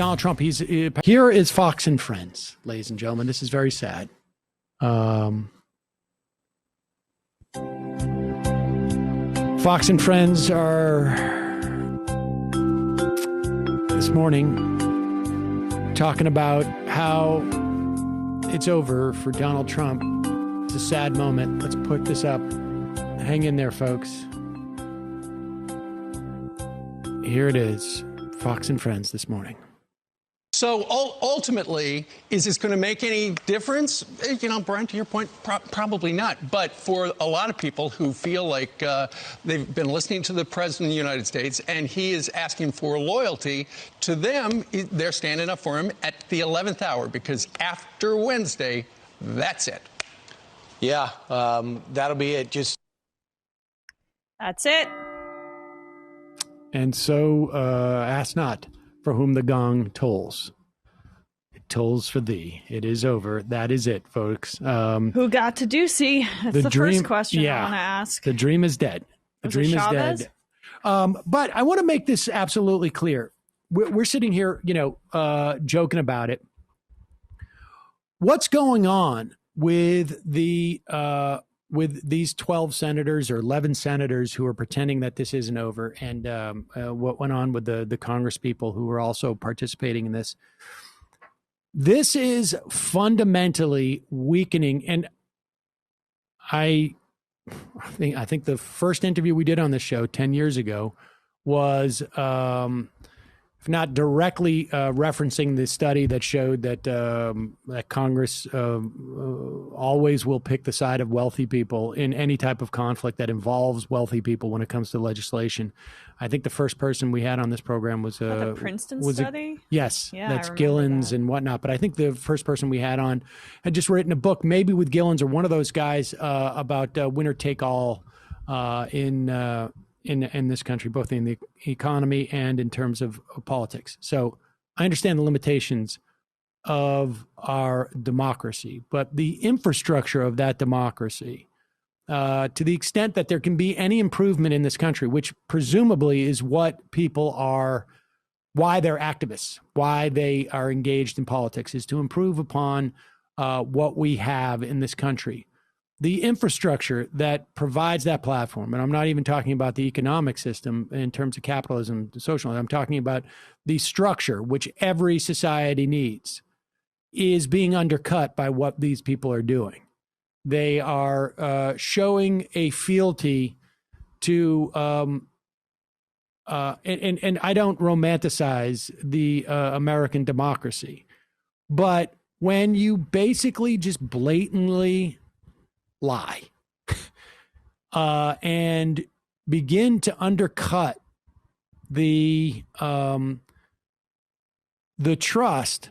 Donald Trump. Here is Fox and Friends, ladies and gentlemen. This is very sad. Fox and Friends are this morning talking about how it's over for Donald Trump. It's a sad moment. Let's put this up. Hang in there, folks. Here it is. Fox and Friends this morning. So ultimately, is this going to make any difference? You know, Brian, to your point, probably not. But for a lot of people who feel like they've been listening to the president of the United States and he is asking for loyalty to them, they're standing up for him at the 11th hour, because after Wednesday, that's it. Yeah, that'll be it. That's it. And so ask not for whom the gong tolls. It tolls for thee. It is over. That is it, folks. Who got to Ducey? That's the first question I want to ask. The dream is dead. The dream is dead. But I want to make this absolutely clear. We're sitting here, joking about it. What's going on with with these 12 senators or 11 senators who are pretending that this isn't over, and what went on with the Congress people who were also participating in this? This is fundamentally weakening. And I think the first interview we did on this show 10 years ago was, if not directly referencing the study that showed that that Congress always will pick the side of wealthy people in any type of conflict that involves wealthy people when it comes to legislation. I think the first person we had on this program was the Princeton study. Yes, yeah, that's Gillens and whatnot. But I think the first person we had on had just written a book, maybe with Gillens or one of those guys, about winner take all in this country, both in the economy and in terms of politics. So I understand the limitations of our democracy, but the infrastructure of that democracy, to the extent that there can be any improvement in this country, which presumably is what people are, why they're activists, why they are engaged in politics, is to improve upon what we have in this country. The infrastructure that provides that platform, and I'm not even talking about the economic system in terms of capitalism, socialism, I'm talking about the structure which every society needs, is being undercut by what these people are doing. They are showing a fealty to, and I don't romanticize the American democracy, but when you basically just blatantly lie and begin to undercut the trust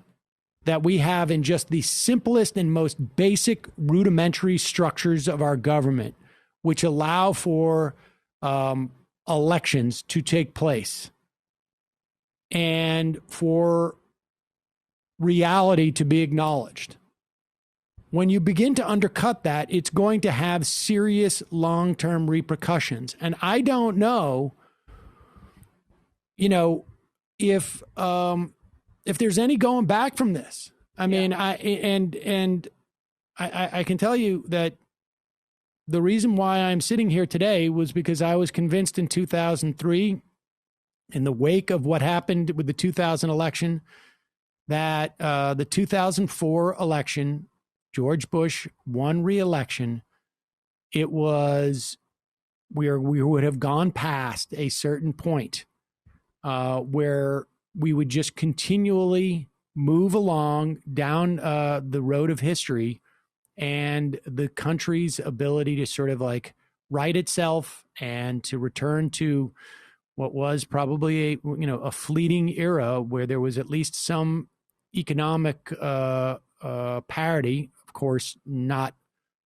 that we have in just the simplest and most basic rudimentary structures of our government, which allow for elections to take place and for reality to be acknowledged. When you begin to undercut that, it's going to have serious long-term repercussions. And I don't know, if there's any going back from this. I mean, I can tell you that the reason why I'm sitting here today was because I was convinced in 2003, in the wake of what happened with the 2000 election, that the 2004 election, George Bush won re-election. We would have gone past a certain point where we would just continually move along down the road of history, and the country's ability to sort of like right itself and to return to what was probably a fleeting era where there was at least some economic parity. Of course, not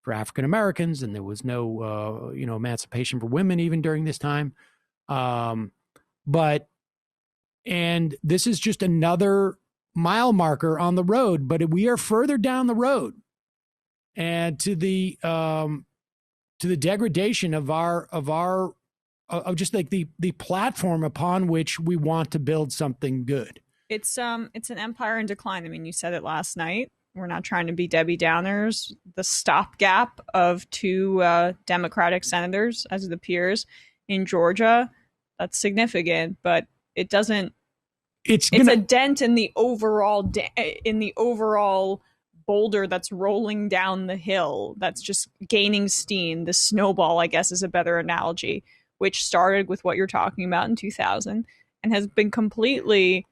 for African Americans, and there was no, emancipation for women even during this time. And this is just another mile marker on the road, but we are further down the road, and to the degradation of just like the platform upon which we want to build something good. It's an empire in decline. I mean, you said it last night. We're not trying to be Debbie Downers. The stopgap of 2 Democratic senators as the peers in Georgia, that's significant, but it doesn't. It's a dent in the overall boulder that's rolling down the hill. That's just gaining steam. The snowball, I guess, is a better analogy, which started with what you're talking about in 2000 and has been completely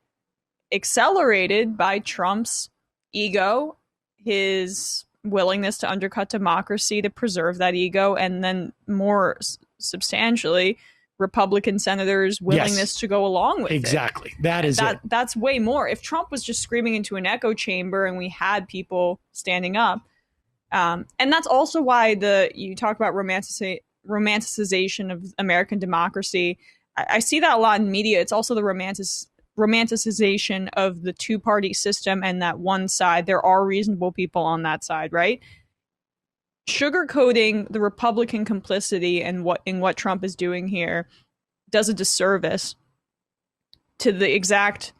accelerated by Trump's ego, his willingness to undercut democracy to preserve that ego, and then more substantially, Republican senators' willingness to go along with it. Exactly. That is it. That's way more. If Trump was just screaming into an echo chamber and we had people standing up, and that's also why you talk about romanticization of American democracy. I see that a lot in media. It's also the romanticization of the two-party system and that one side. There are reasonable people on that side, right? Sugarcoating the Republican complicity and what Trump is doing here does a disservice to the exact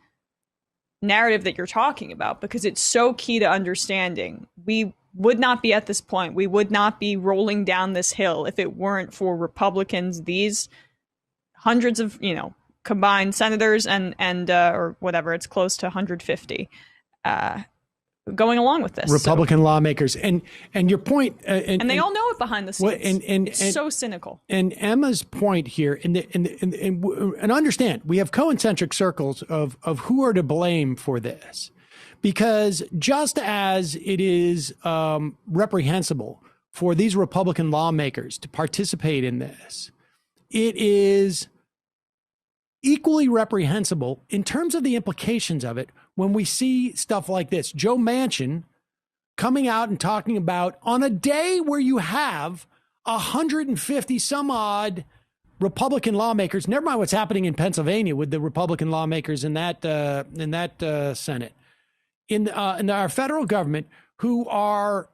narrative that you're talking about, because it's so key to understanding. We would not be at this point. We would not be rolling down this hill if it weren't for Republicans, these hundreds of, combined senators and or whatever, it's close to 150 going along with this. Republican lawmakers. And your point... and they all know it behind the scenes. It's so cynical. And Emma's point here, and understand, we have concentric circles of who are to blame for this. Because just as it is reprehensible for these Republican lawmakers to participate in this, it is equally reprehensible in terms of the implications of it when we see stuff like this. Joe Manchin coming out and talking about, on a day where you have 150 some odd Republican lawmakers, never mind what's happening in Pennsylvania with the Republican lawmakers in that Senate, in our federal government, who are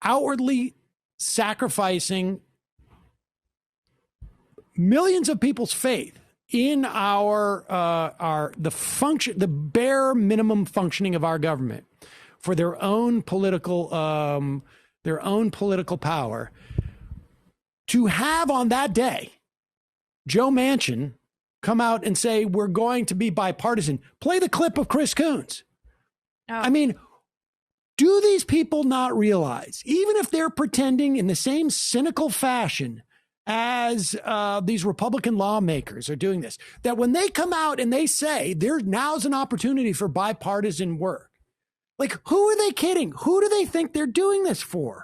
outwardly sacrificing millions of people's faith in the bare minimum functioning of our government for their own political power, to have on that day Joe Manchin come out and say we're going to be bipartisan. Play the clip of Chris Coons. Oh. I mean, do these people not realize, even if they're pretending in the same cynical fashion as these Republican lawmakers are doing this, that when they come out and they say now's an opportunity for bipartisan work, like, who are they kidding? Who do they think they're doing this for?